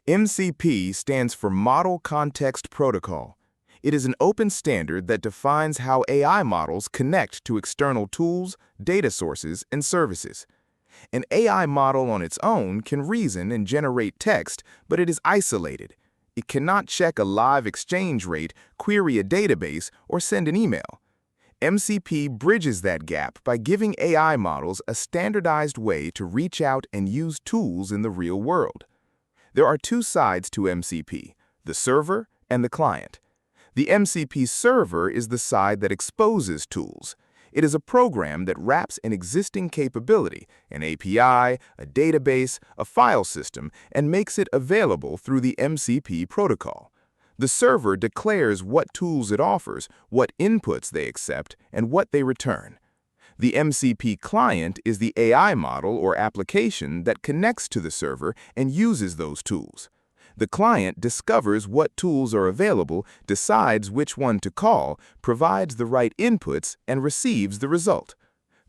MCP stands for Model Context Protocol. It is an open standard that defines how AI models connect to external tools, data sources, and services. An AI model on its own can reason and generate text, but it is isolated. It cannot check a live exchange rate, query a database, or send an email. MCP bridges that gap by giving AI models a standardized way to reach out and use tools in the real world. There are two sides to MCP, the server and the client. The MCP server is the side that exposes tools. It is a program that wraps an existing capability, an API, a database, a file system, and makes it available through the MCP protocol. The server declares what tools it offers, what inputs they accept, and what they return. The MCP client is the AI model or application that connects to the server and uses those tools. The client discovers what tools are available, decides which one to call, provides the right inputs, and receives the result.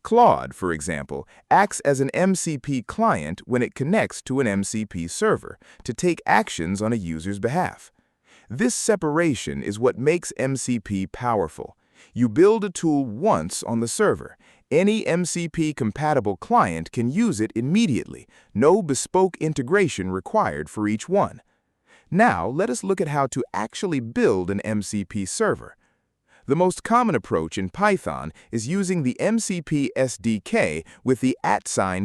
Claude, for example, acts as an MCP client when it connects to an MCP server to take actions on a user's behalf. This separation is what makes MCP powerful. You build a tool once on the server. Any MCP-compatible client can use it immediately, no bespoke integration required for each one. Now, let us look at how to actually build an MCP server. The most common approach in Python is using the MCP SDK with the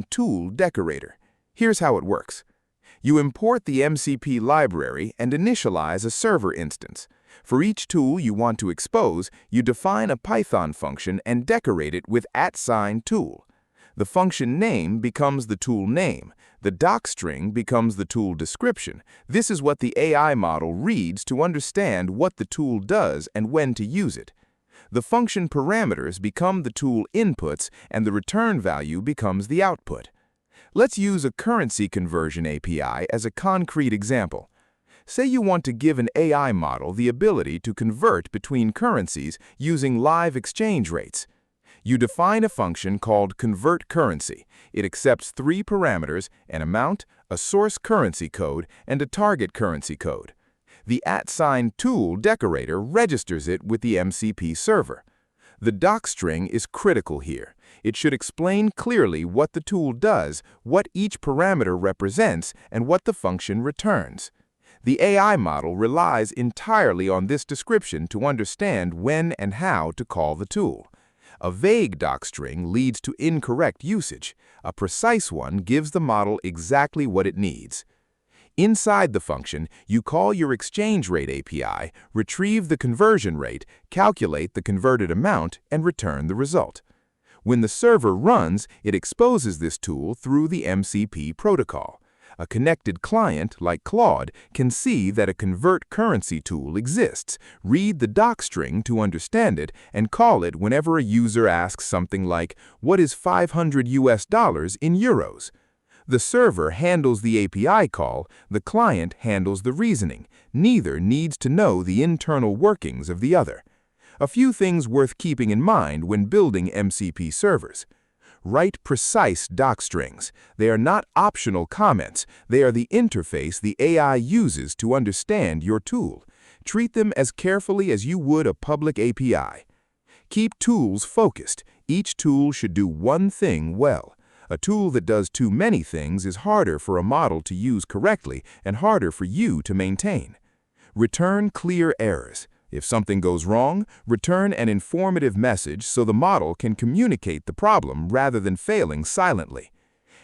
@tool decorator. Here's how it works. You import the MCP library and initialize a server instance. For each tool you want to expose, you define a Python function and decorate it with @tool. The function name becomes the tool name. The docstring becomes the tool description. This is what the AI model reads to understand what the tool does and when to use it. The function parameters become the tool inputs, and the return value becomes the output. Let's use a currency conversion API as a concrete example. Say you want to give an AI model the ability to convert between currencies using live exchange rates. You define a function called convertCurrency. It accepts three parameters: an amount, a source currency code, and a target currency code. The @tool decorator registers it with the MCP server. The docstring is critical here. It should explain clearly what the tool does, what each parameter represents, and what the function returns. The AI model relies entirely on this description to understand when and how to call the tool. A vague docstring leads to incorrect usage. A precise one gives the model exactly what it needs. Inside the function, you call your exchange rate API, retrieve the conversion rate, calculate the converted amount, and return the result. When the server runs, it exposes this tool through the MCP protocol. A connected client, like Claude, can see that a convertCurrency tool exists, read the docstring to understand it, and call it whenever a user asks something like, "What is $500 in euros?" The server handles the API call, the client handles the reasoning. Neither needs to know the internal workings of the other. A few things worth keeping in mind when building MCP servers. Write precise docstrings. They are not optional comments. They are the interface the AI uses to understand your tool. Treat them as carefully as you would a public API. Keep tools focused. Each tool should do one thing well. A tool that does too many things is harder for a model to use correctly and harder for you to maintain. Return clear errors. If something goes wrong, return an informative message so the model can communicate the problem rather than failing silently.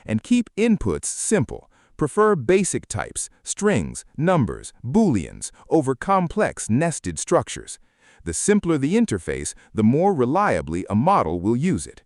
And keep inputs simple. Prefer basic types, strings, numbers, booleans, over complex nested structures. The simpler the interface, the more reliably a model will use it.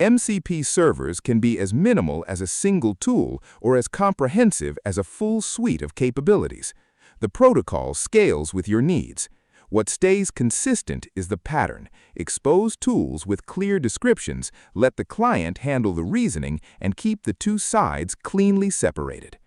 MCP servers can be as minimal as a single tool or as comprehensive as a full suite of capabilities. The protocol scales with your needs. What stays consistent is the pattern. Expose tools with clear descriptions, let the client handle the reasoning, and keep the two sides cleanly separated.